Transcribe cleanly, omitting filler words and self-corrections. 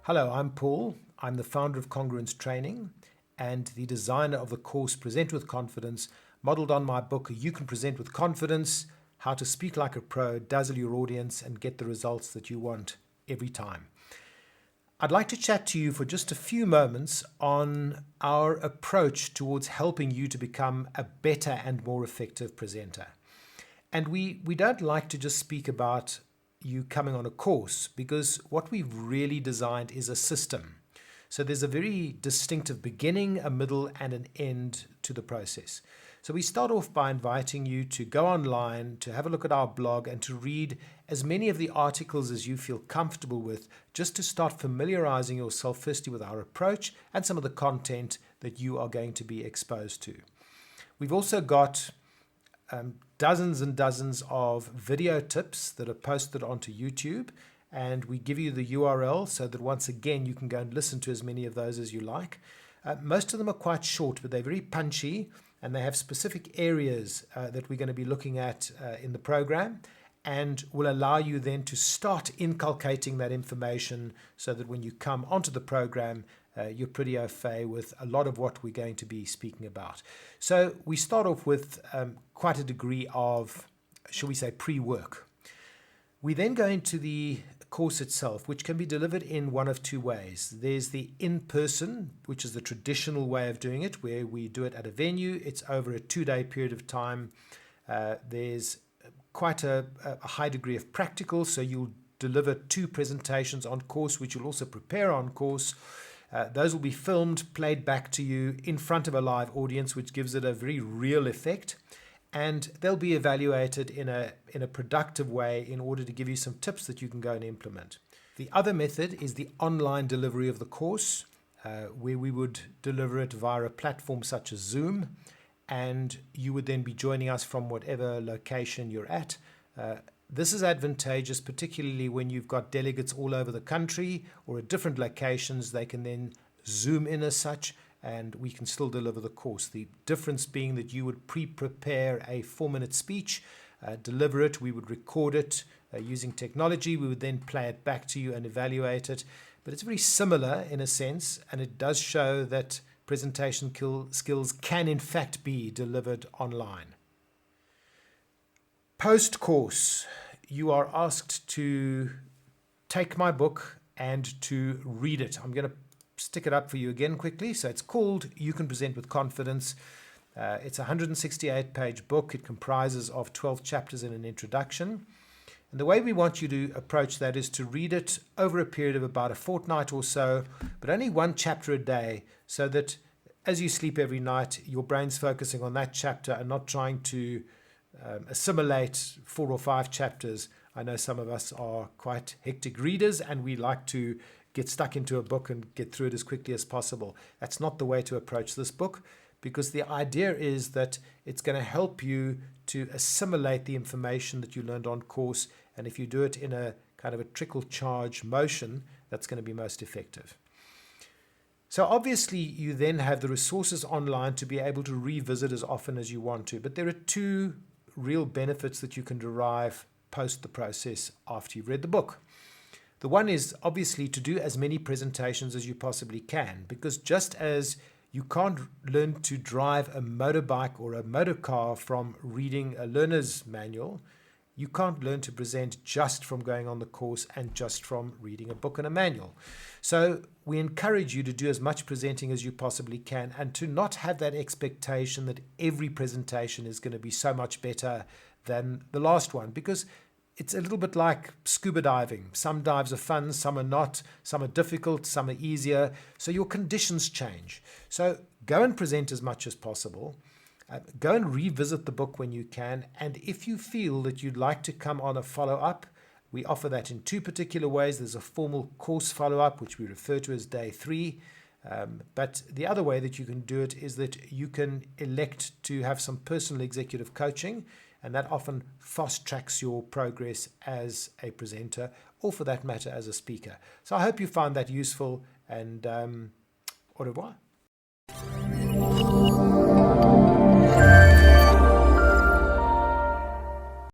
Hello, I'm Paul. I'm the founder of Congruence Training and the designer of the course Present with Confidence, modeled on my book, You Can Present with Confidence, How to Speak Like a Pro, Dazzle Your Audience, and Get the Results that you want every time. I'd like to chat to you for just a few moments on our approach towards helping you to become a better and more effective presenter. And we don't like to just speak about you coming on a course, because what we've really designed is a system. So there's a very distinctive beginning, a middle, and an end to the process. So we start off by inviting you to go online, to have a look at our blog, and to read as many of the articles as you feel comfortable with, just to start familiarizing yourself firstly with our approach and some of the content that you are going to be exposed to. We've also got dozens and dozens of video tips that are posted onto YouTube, and we give you the URL so that once again you can go and listen to as many of those as you like. Most of them are quite short, but they're very punchy, and they have specific areas that we're going to be looking at in the program, and will allow you then to start inculcating that information so that when you come onto the program, you're pretty au fait with a lot of what we're going to be speaking about. So we start off with quite a degree of, shall we say, pre-work. We then go into the course itself, which can be delivered in one of two ways. There's the in-person, which is the traditional way of doing it, where we do it at a venue. It's over a 2-day period of time. There's quite a high degree of practical, so you'll deliver 2 presentations on course, which you'll also prepare on course. Those will be filmed, played back to you in front of a live audience, which gives it a very real effect. And they'll be evaluated in a productive way in order to give you some tips that you can go and implement. The other method is the online delivery of the course, where we would deliver it via a platform such as Zoom, and you would then be joining us from whatever location you're at. This is advantageous, particularly when you've got delegates all over the country or at different locations. They can then Zoom in as such, and we can still deliver the course. The difference being that you would pre-prepare a 4-minute speech, deliver it, we would record it using technology, we would then play it back to you and evaluate it. But it's very similar in a sense, and it does show that presentation skills can in fact be delivered online. Post-course, you are asked to take my book and to read it. I'm going to stick it up for you again quickly. So it's called You Can Present with Confidence. It's a 168-page book. It comprises of 12 chapters and an introduction. And the way we want you to approach that is to read it over a period of about a fortnight or so, but only 1 chapter a day, so that as you sleep every night, your brain's focusing on that chapter and not trying to assimilate 4 or 5 chapters. I know some of us are quite hectic readers, and we like to get stuck into a book and get through it as quickly as possible. That's not the way to approach this book, because the idea is that it's going to help you to assimilate the information that you learned on course, and if you do it in a kind of a trickle charge motion, that's going to be most effective. So obviously you then have the resources online to be able to revisit as often as you want to, but there are 2 real benefits that you can derive post the process after you've read the book. The one is obviously to do as many presentations as you possibly can, because just as you can't learn to drive a motorbike or a motor car from reading a learner's manual, you can't learn to present just from going on the course and just from reading a book and a manual. So we encourage you to do as much presenting as you possibly can, and to not have that expectation that every presentation is going to be so much better than the last one, because it's a little bit like scuba diving. Some dives are fun, some are not, some are difficult, some are easier. So your conditions change. So go and present as much as possible. Go and revisit the book when you can. And if you feel that you'd like to come on a follow-up, we offer that in 2 particular ways. There's a formal course follow-up, which we refer to as day 3. But the other way that you can do it is that you can elect to have some personal executive coaching, and that often fast tracks your progress as a presenter, or for that matter as a speaker. So I hope you found that useful, and au revoir.